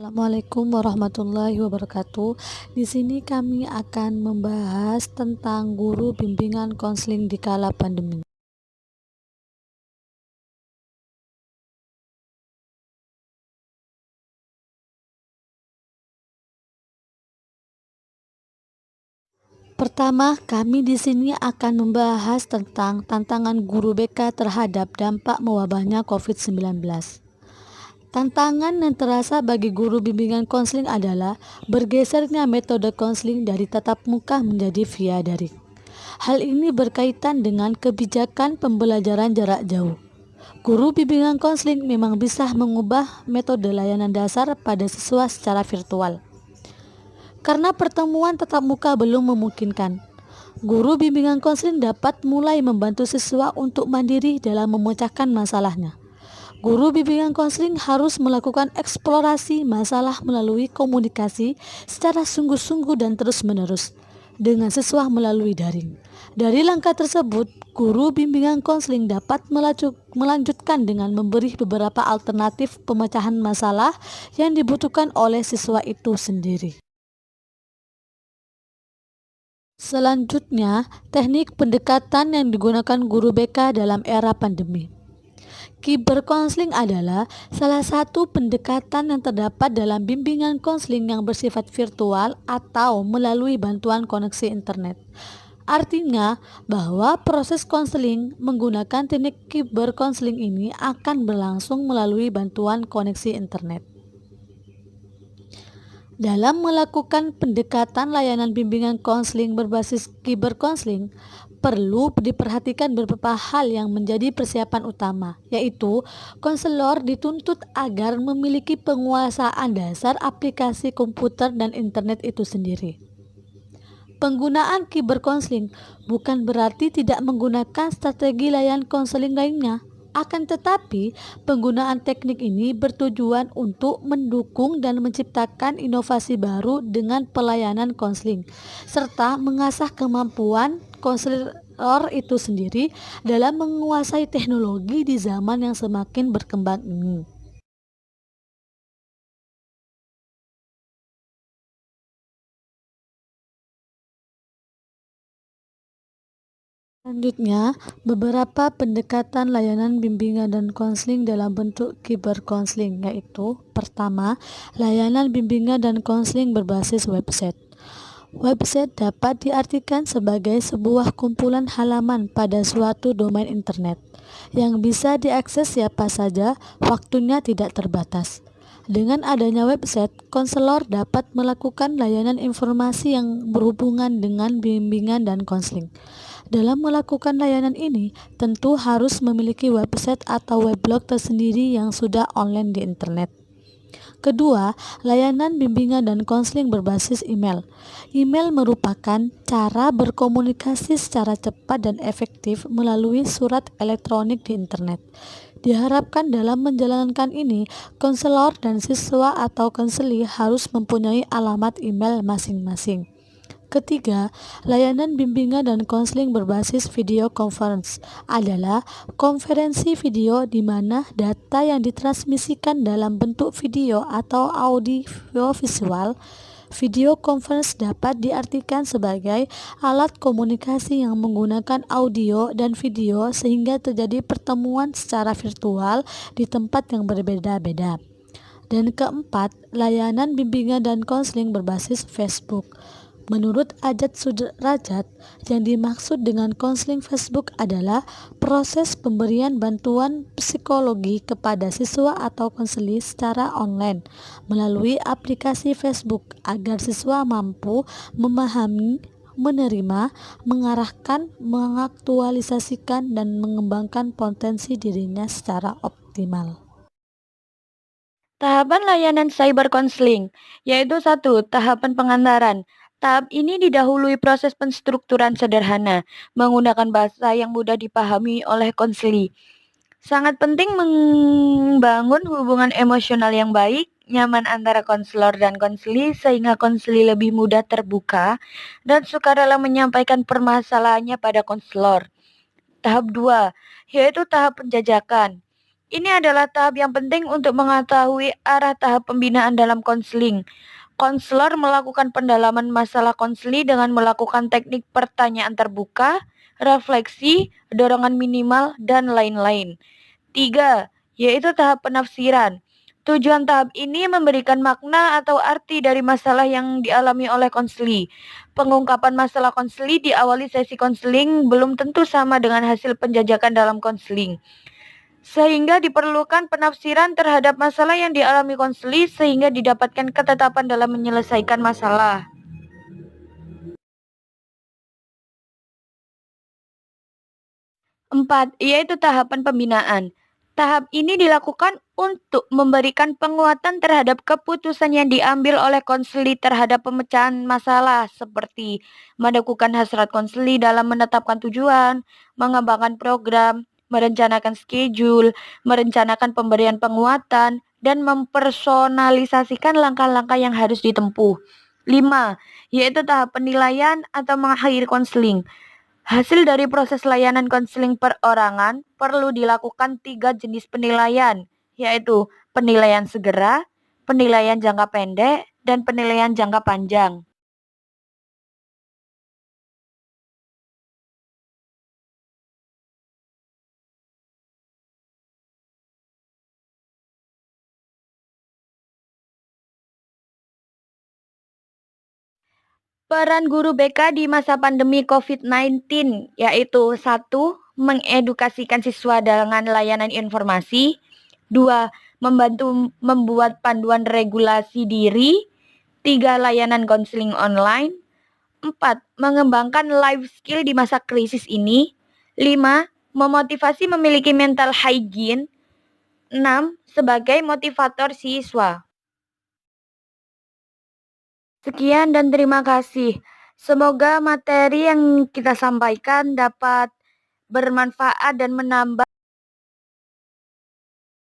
Assalamualaikum warahmatullahi wabarakatuh. Di sini kami akan membahas tentang guru bimbingan konseling di kala pandemi. Pertama, kami di sini akan membahas tentang tantangan guru BK terhadap dampak mewabahnya COVID-19. Tantangan yang terasa bagi guru bimbingan konseling adalah bergesernya metode konseling dari tatap muka menjadi via daring. Hal ini berkaitan dengan kebijakan pembelajaran jarak jauh. Guru bimbingan konseling memang bisa mengubah metode layanan dasar pada siswa secara virtual. Karena pertemuan tatap muka belum memungkinkan, guru bimbingan konseling dapat mulai membantu siswa untuk mandiri dalam memecahkan masalahnya. Guru bimbingan konseling harus melakukan eksplorasi masalah melalui komunikasi secara sungguh-sungguh dan terus-menerus dengan siswa melalui daring. Dari langkah tersebut, guru bimbingan konseling dapat melanjutkan dengan memberi beberapa alternatif pemecahan masalah yang dibutuhkan oleh siswa itu sendiri. Selanjutnya, teknik pendekatan yang digunakan guru BK dalam era pandemi. Cyberkonseling adalah salah satu pendekatan yang terdapat dalam bimbingan konseling yang bersifat virtual atau melalui bantuan koneksi internet. Artinya bahwa proses konseling menggunakan teknik cyberkonseling ini akan berlangsung melalui bantuan koneksi internet. Dalam melakukan pendekatan layanan bimbingan konseling berbasis cyberkonseling, perlu diperhatikan beberapa hal yang menjadi persiapan utama, yaitu konselor dituntut agar memiliki penguasaan dasar aplikasi komputer dan internet itu sendiri. Penggunaan cyberkonseling bukan berarti tidak menggunakan strategi layanan konseling lainnya. Akan tetapi, penggunaan teknik ini bertujuan untuk mendukung dan menciptakan inovasi baru dengan pelayanan konseling, serta mengasah kemampuan konselor itu sendiri dalam menguasai teknologi di zaman yang semakin berkembang ini. Selanjutnya, beberapa pendekatan layanan bimbingan dan konseling dalam bentuk cyberkonseling, yaitu pertama, layanan bimbingan dan konseling berbasis website. Website dapat diartikan sebagai sebuah kumpulan halaman pada suatu domain internet yang bisa diakses siapa saja, waktunya tidak terbatas. Dengan adanya website, konselor dapat melakukan layanan informasi yang berhubungan dengan bimbingan dan konseling. Dalam melakukan layanan ini, tentu harus memiliki website atau weblog tersendiri yang sudah online di internet. Kedua, layanan bimbingan dan konseling berbasis email. Email merupakan cara berkomunikasi secara cepat dan efektif melalui surat elektronik di internet. Diharapkan dalam menjalankan ini, konselor dan siswa atau konseli harus mempunyai alamat email masing-masing. Ketiga, layanan bimbingan dan konseling berbasis video conference adalah konferensi video di mana data yang ditransmisikan dalam bentuk video atau audio visual. Video conference dapat diartikan sebagai alat komunikasi yang menggunakan audio dan video sehingga terjadi pertemuan secara virtual di tempat yang berbeda-beda. Dan keempat, layanan bimbingan dan konseling berbasis Facebook. Menurut Ajat Sudrajat, yang dimaksud dengan konseling Facebook adalah proses pemberian bantuan psikologi kepada siswa atau konseli secara online melalui aplikasi Facebook agar siswa mampu memahami, menerima, mengarahkan, mengaktualisasikan, dan mengembangkan potensi dirinya secara optimal. Tahapan layanan cyber counseling, yaitu 1. Tahapan pengantaran. Tahap ini didahului proses penstrukturan sederhana, menggunakan bahasa yang mudah dipahami oleh konseli. Sangat penting membangun hubungan emosional yang baik, nyaman antara konselor dan konseli, sehingga konseli lebih mudah terbuka dan sukarela menyampaikan permasalahannya pada konselor. Tahap 2, yaitu tahap penjajakan. Ini adalah tahap yang penting untuk mengetahui arah tahap pembinaan dalam konseling. Konselor melakukan pendalaman masalah konseli dengan melakukan teknik pertanyaan terbuka, refleksi, dorongan minimal, dan lain-lain. 3. Yaitu tahap penafsiran. Tujuan tahap ini memberikan makna atau arti dari masalah yang dialami oleh konseli. Pengungkapan masalah konseli di awali sesi konseling belum tentu sama dengan hasil penjajakan dalam konseling. Sehingga diperlukan penafsiran terhadap masalah yang dialami konseli sehingga didapatkan ketetapan dalam menyelesaikan masalah. 4. Yaitu tahapan pembinaan. Tahap ini dilakukan untuk memberikan penguatan terhadap keputusan yang diambil oleh konseli terhadap pemecahan masalah, seperti melakukan hasrat konseli dalam menetapkan tujuan, mengembangkan program, merencanakan schedule, merencanakan pemberian penguatan, dan mempersonalisasikan langkah-langkah yang harus ditempuh. 5. Yaitu tahap penilaian atau mengakhiri konseling. Hasil dari proses layanan konseling perorangan perlu dilakukan 3 jenis penilaian, yaitu penilaian segera, penilaian jangka pendek, dan penilaian jangka panjang. Peran guru BK di masa pandemi COVID-19 yaitu 1. Mengedukasikan siswa dengan layanan informasi. 2. Membantu membuat panduan regulasi diri. 3. Layanan konseling online. 4. Mengembangkan life skill di masa krisis ini. 5. Memotivasi memiliki mental hygiene. 6. Sebagai motivator siswa. Sekian dan terima kasih. Semoga materi yang kita sampaikan dapat bermanfaat dan menambah